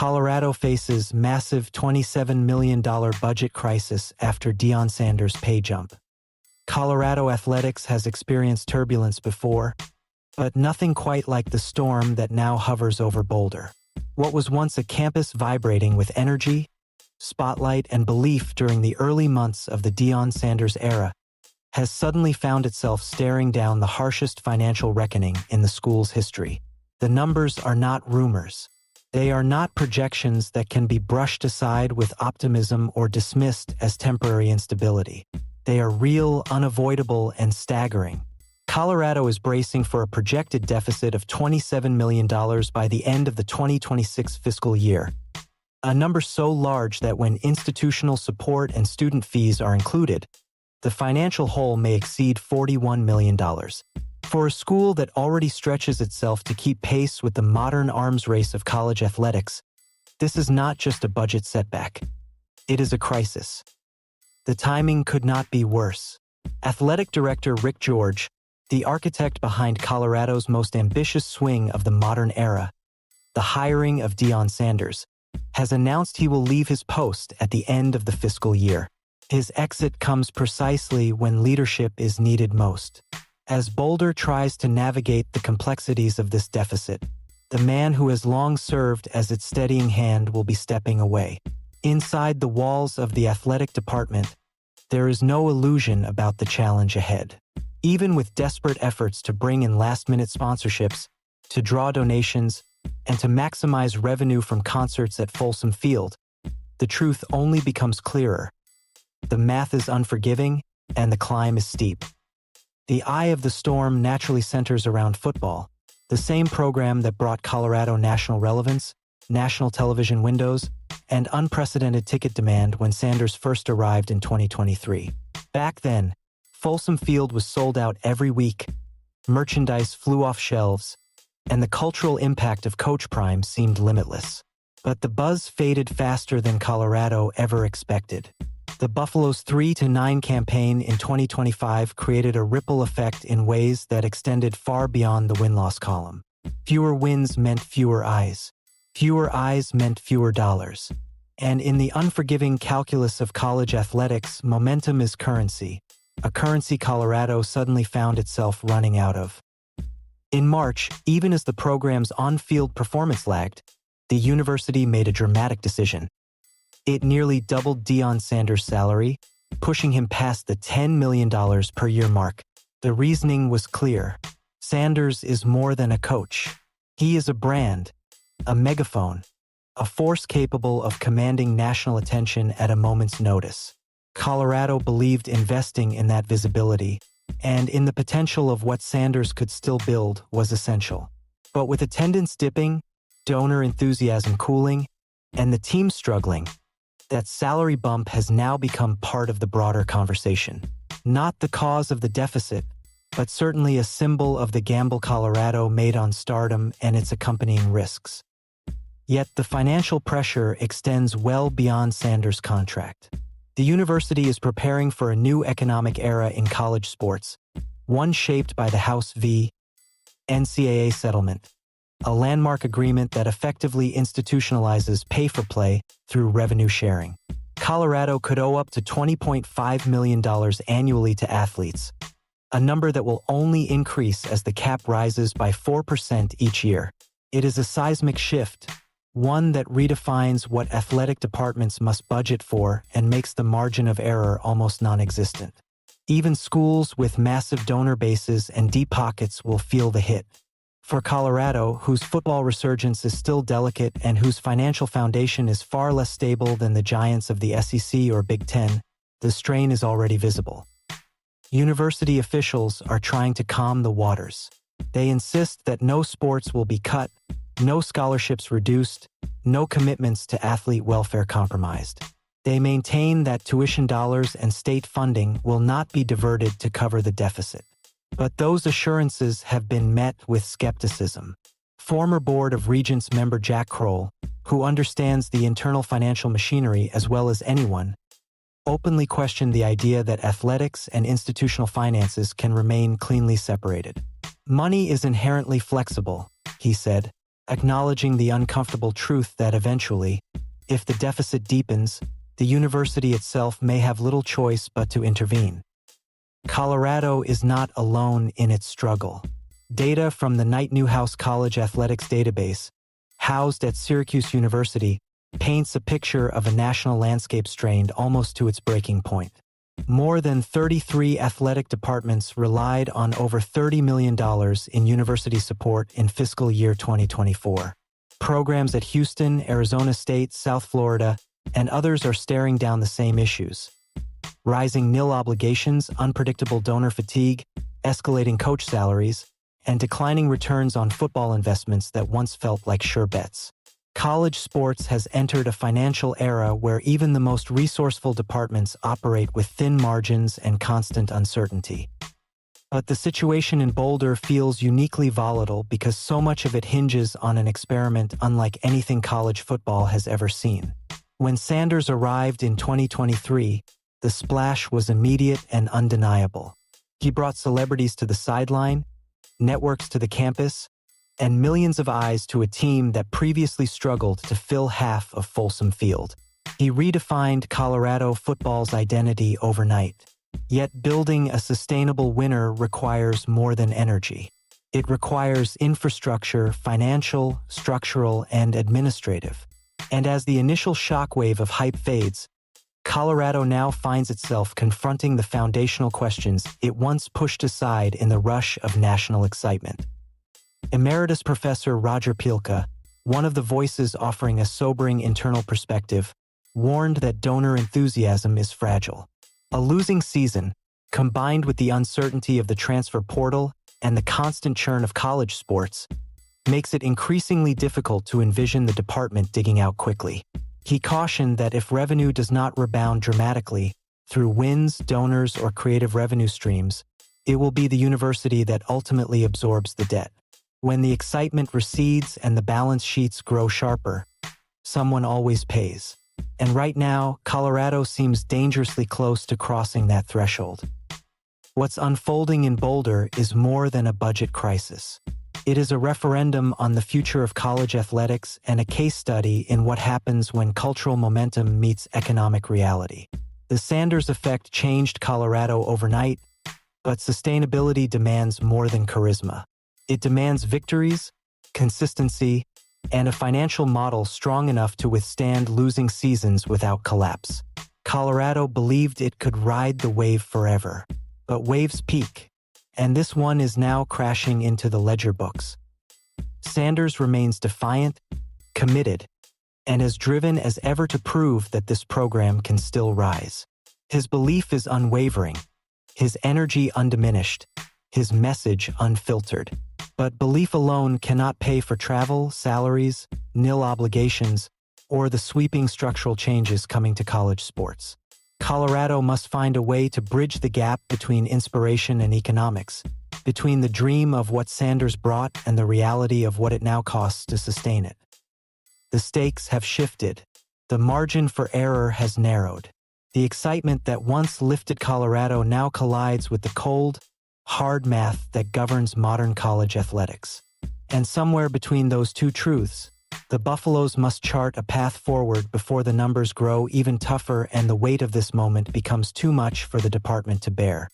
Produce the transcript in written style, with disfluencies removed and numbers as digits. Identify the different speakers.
Speaker 1: Colorado faces massive $27 million budget crisis after Deion Sanders' pay jump. Colorado athletics has experienced turbulence before, but nothing quite like the storm that now hovers over Boulder. What was once a campus vibrating with energy, spotlight, and belief during the early months of the Deion Sanders era has suddenly found itself staring down the harshest financial reckoning in the school's history. The numbers are not rumors. They are not projections that can be brushed aside with optimism or dismissed as temporary instability. They are real, unavoidable, and staggering. Colorado is bracing for a projected deficit of $27 million by the end of the 2026 fiscal year, a number so large that when institutional support and student fees are included, the financial hole may exceed $41 million. For a school that already stretches itself to keep pace with the modern arms race of college athletics, this is not just a budget setback. It is a crisis. The timing could not be worse. Athletic director Rick George, the architect behind Colorado's most ambitious swing of the modern era, the hiring of Deion Sanders, has announced he will leave his post at the end of the fiscal year. His exit comes precisely when leadership is needed most. As Boulder tries to navigate the complexities of this deficit, the man who has long served as its steadying hand will be stepping away. Inside the walls of the athletic department, there is no illusion about the challenge ahead. Even with desperate efforts to bring in last-minute sponsorships, to draw donations, and to maximize revenue from concerts at Folsom Field, the truth only becomes clearer. The math is unforgiving, and the climb is steep. The eye of the storm naturally centers around football, the same program that brought Colorado national relevance, national television windows, and unprecedented ticket demand when Sanders first arrived in 2023. Back then, Folsom Field was sold out every week, merchandise flew off shelves, and the cultural impact of Coach Prime seemed limitless. But the buzz faded faster than Colorado ever expected. The Buffalo's 3-9 campaign in 2025 created a ripple effect in ways that extended far beyond the win-loss column. Fewer wins meant fewer eyes. Fewer eyes meant fewer dollars. And in the unforgiving calculus of college athletics, momentum is currency, a currency Colorado suddenly found itself running out of. In March, even as the program's on-field performance lagged, the university made a dramatic decision. It nearly doubled Deion Sanders' salary, pushing him past the $10 million per year mark. The reasoning was clear. Sanders is more than a coach. He is a brand, a megaphone, a force capable of commanding national attention at a moment's notice. Colorado believed investing in that visibility and in the potential of what Sanders could still build was essential. But with attendance dipping, donor enthusiasm cooling, and the team struggling, that salary bump has now become part of the broader conversation. Not the cause of the deficit, but certainly a symbol of the gamble Colorado made on stardom and its accompanying risks. Yet the financial pressure extends well beyond Sanders' contract. The university is preparing for a new economic era in college sports, one shaped by the House v. NCAA settlement, a landmark agreement that effectively institutionalizes pay-for-play through revenue sharing. Colorado could owe up to $20.5 million annually to athletes, a number that will only increase as the cap rises by 4% each year. It is a seismic shift, one that redefines what athletic departments must budget for and makes the margin of error almost non-existent. Even schools with massive donor bases and deep pockets will feel the hit. For Colorado, whose football resurgence is still delicate and whose financial foundation is far less stable than the giants of the SEC or Big Ten, the strain is already visible. University officials are trying to calm the waters. They insist that no sports will be cut, no scholarships reduced, no commitments to athlete welfare compromised. They maintain that tuition dollars and state funding will not be diverted to cover the deficit. But those assurances have been met with skepticism. Former Board of Regents member Jack Kroll, who understands the internal financial machinery as well as anyone, openly questioned the idea that athletics and institutional finances can remain cleanly separated. Money is inherently flexible, he said. acknowledging the uncomfortable truth that eventually, if the deficit deepens, the university itself may have little choice but to intervene. Colorado is not alone in its struggle. Data from the Knight Newhouse College Athletics database, housed at Syracuse University, paints a picture of a national landscape strained almost to its breaking point. More than 33 athletic departments relied on over $30 million in university support in fiscal year 2024. Programs at Houston, Arizona State, South Florida, and others are staring down the same issues. Rising nil obligations, unpredictable donor fatigue, escalating coach salaries, and declining returns on football investments that once felt like sure bets. College sports has entered a financial era where even the most resourceful departments operate with thin margins and constant uncertainty. But the situation in Boulder feels uniquely volatile because so much of it hinges on an experiment unlike anything college football has ever seen. When Sanders arrived in 2023, the splash was immediate and undeniable. He brought celebrities to the sideline, networks to the campus, and millions of eyes to a team that previously struggled to fill half of Folsom Field. He redefined Colorado football's identity overnight. Yet building a sustainable winner requires more than energy. It requires infrastructure, financial, structural, and administrative. And as the initial shockwave of hype fades, Colorado now finds itself confronting the foundational questions it once pushed aside in the rush of national excitement. Emeritus Professor Roger Pielka, one of the voices offering a sobering internal perspective, warned that donor enthusiasm is fragile. A losing season, combined with the uncertainty of the transfer portal and the constant churn of college sports, makes it increasingly difficult to envision the department digging out quickly. He cautioned that if revenue does not rebound dramatically through wins, donors, or creative revenue streams, it will be the university that ultimately absorbs the debt. When the excitement recedes and the balance sheets grow sharper, someone always pays. And right now, Colorado seems dangerously close to crossing that threshold. What's unfolding in Boulder is more than a budget crisis. It is a referendum on the future of college athletics and a case study in what happens when cultural momentum meets economic reality. The Sanders effect changed Colorado overnight, but sustainability demands more than charisma. It demands victories, consistency, and a financial model strong enough to withstand losing seasons without collapse. Colorado believed it could ride the wave forever, but waves peak, and this one is now crashing into the ledger books. Sanders remains defiant, committed, and as driven as ever to prove that this program can still rise. His belief is unwavering, his energy undiminished, his message unfiltered. But belief alone cannot pay for travel, salaries, nil obligations, or the sweeping structural changes coming to college sports. Colorado must find a way to bridge the gap between inspiration and economics, between the dream of what Sanders brought and the reality of what it now costs to sustain it. The stakes have shifted. The margin for error has narrowed. The excitement that once lifted Colorado now collides with the cold, hard math that governs modern college athletics. And somewhere between those two truths, the Buffaloes must chart a path forward before the numbers grow even tougher and the weight of this moment becomes too much for the department to bear.